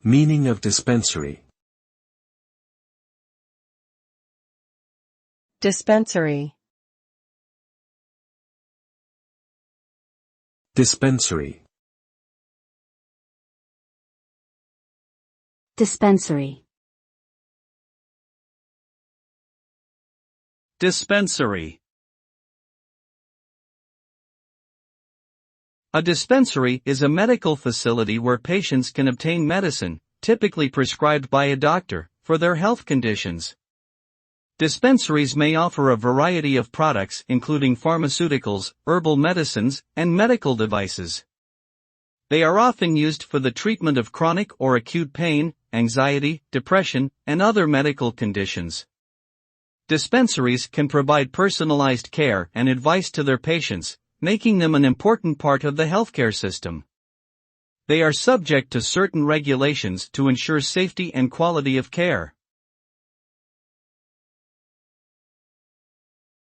Meaning of dispensary. Dispensary. Dispensary. Dispensary. Dispensary. A dispensary is a medical facility where patients can obtain medicine, typically prescribed by a doctor, for their health conditions. Dispensaries may offer a variety of products including pharmaceuticals, herbal medicines, and medical devices. They are often used for the treatment of chronic or acute pain, anxiety, depression, and other medical conditions. Dispensaries can provide personalized care and advice to their patients, making them an important part of the healthcare system. They are subject to certain regulations to ensure safety and quality of care.